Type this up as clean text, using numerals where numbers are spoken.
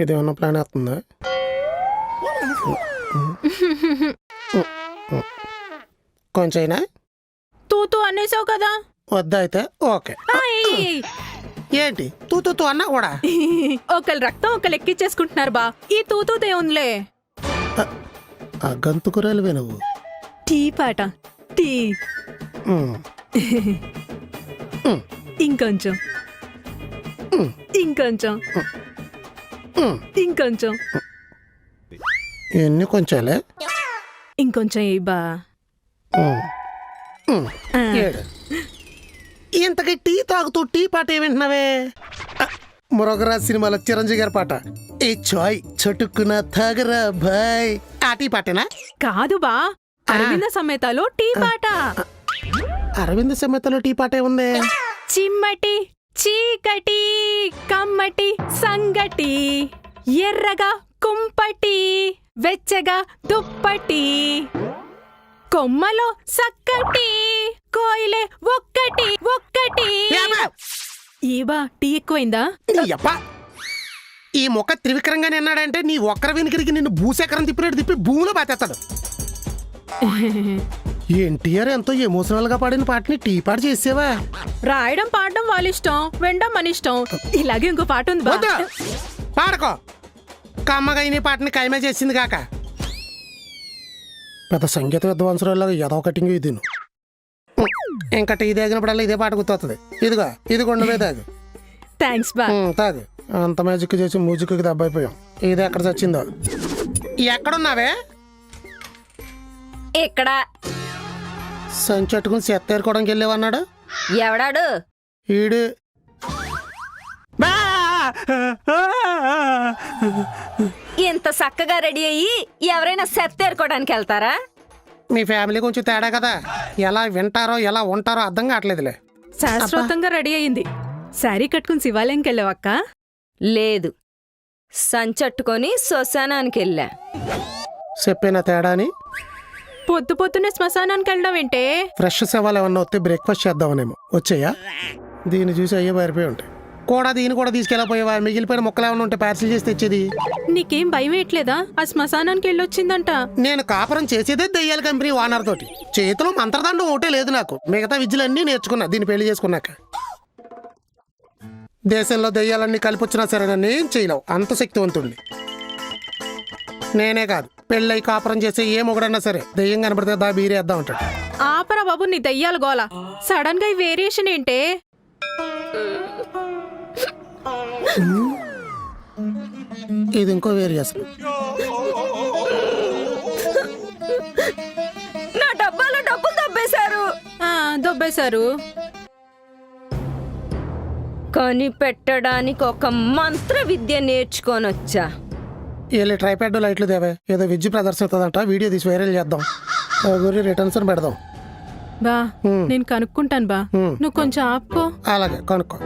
ఇదేమన్నా ప్లాన్ వస్తుందా? కొంచెమైనా తూతూ అనేసావు కదా. వద్దా అయితే ఓకే. ఏంటి తూ అన్నా కూడా? ఒకళ్ళు రక్తం ఒకళ్ళు ఎక్కిచ్చేసుకుంటున్నారు బా. ఈ తూతూదే ఉందిలే. ఆ గంతుకురాలువే నువ్వు. టీ పాట టీ. ఇంకొంచెం ఇంకొంచెం ఇంకొంచెం ఎన్ని కొంచెంలే. ఇంకొంచెం ఏ బా. ఇంతకీ టీ తాగుతూ టీ పాట ఏమింటున్నావే? మురగరాజ్ సినిమాలో చిరంజీవి గారి పాట ఏ చాయ్ చటుక్కున తాగరా బాయ్, ఆ టీ పాటేనా? కాదు బా, అరవింద సమేతలో టీ పాట. అరవింద సమేతలో టీ పాటే ఉంది. చిమ్మటి చీకటి కమ్మటి సంగటి ఎర్రగా కుంపటి వెచ్చగా దుప్పటి కొమ్మలో సక్కటి కోయిలే ఒక్కటి ఒక్కటి. ఈబా టీ ఎక్కువైందా? ఈ మొక్క త్రివిక్రంగానే అన్నాడంటే నీ ఒక్కర వెనుకరికి నిన్ను భూసేకరం తిప్పినట్టు తిప్పి భూమిలో బాతేస్తాడు. ఎన్టీఆర్ ఎంతో ఎమోషనల్ గా పాడిన పాటని టీ పాట చేసేవా? రాయడం పాడడం వాళ్ళ ఇష్టం, వినడం మన ఇష్టం. ఇలాగే ఇంకో పాట ఉంది బా. పాడకో. కమ్మగా ఈ పాటని కైమే చేసింది కాక పెద్ద సంగీత విద్వాంసరాలాగా ఏదో కటింగ్ ఇది. ఇంకా టీ తాగినప్పుడల్లా ఇదే పాట గుర్తొస్తుంది. ఇదిగో ఇది కొండమే తాగు. థ్యాంక్స్ బా. తాగు. అంత మ్యాజిక్ చేసి మ్యూజిక్కి దెబ్బైపోయాం. ఇది ఎక్కడ చచ్చిందో. ఎక్కడున్నావే? ఇక్కడ సంచెట్టుకుని చెత్తేరుకోవడానికి వెళ్ళేవన్నాడు. ఎవడాడు? ఈడు. ఇంత చక్కగా రెడీ అయ్యి ఎవరైనా సెత్తేరుకోవడానికి వెళ్తారా? మీ ఫ్యామిలీ కొంచెం తేడా కదా, ఎలా వింటారో ఎలా ఉంటారో అర్థం కావట్లేదులే. శాస్త్రోక్తంగా రెడీ అయ్యింది. శారీ కట్టుకుని శివాలయంకి వెళ్ళావక్క? లేదు, సంచట్టుకొని శ్మశానానికి వెళ్ళా. చెప్పేనా తేడా అని? పొద్దు పొద్దున్నే శ్మశానానికి వెళ్ళడం ఏంటే? ఫ్రెష్ సేవలు ఏమన్నా వస్తే బ్రేక్ఫాస్ట్ చేద్దామనేమో. వచ్చాయా? దీన్ని చూసి అయ్యే పారిపోయి ఉంటాయి కూడా. దీన్ని కూడా తీసుకెళ్ళిపోయేవా? మిగిలిపోయిన మొక్కలు ఏమన్నా ఉంటే పార్సిల్ చేసి తెచ్చేది. నీకేం భయం వేయట్లేదా? ఆ శ్మశానానికి వెళ్ళొచ్చిందంట. నేను కాపురం చేసేదే దెయ్యాల కంపెనీ ఓనర్ తోటి. చేతిలో మంత్రదండం ఒకటే లేదు నాకు. మిగతా విద్యలన్నీ నేర్చుకున్నా దీన్ని పెళ్లి చేసుకున్నాక. దేశంలో దెయ్యాలన్నీ కలిపొచ్చినా సరే నన్ను ఏం చేయలేవు, అంత శక్తివంతుణ్ణి. నేనే కాదు, పెళ్ళై కాపురం చేసే ఏ మొగడన్నా సరే దెయ్యం కనబడితే దా బీరేద్దాం అంటాడు. ఆపరా బాబు నీ దెయ్యాల గోల. సడన్ గా ఈ వేరియేషన్ ఏంటే? ఇది ఇంకో వేరియేషన్. నా డబ్బాలో డబ్బులు దొబ్బేశారు. దొబ్బేశారు. కనిపెట్టడానికి ఒక మంత్ర విద్య నేర్చుకొని వచ్చా. వీళ్ళు ట్రైప్యాడ్ లైట్లు దేవే, ఏదో విద్య ప్రదర్శిస్తుందంట. వీడియో తీసి వైరల్ చేద్దాం, గురి రిటర్న్స్ పెడదాం. బా నేను కనుక్కుంటాను బా, నువ్వు కొంచెం ఆపుకో. అలాగే కనుక్కో.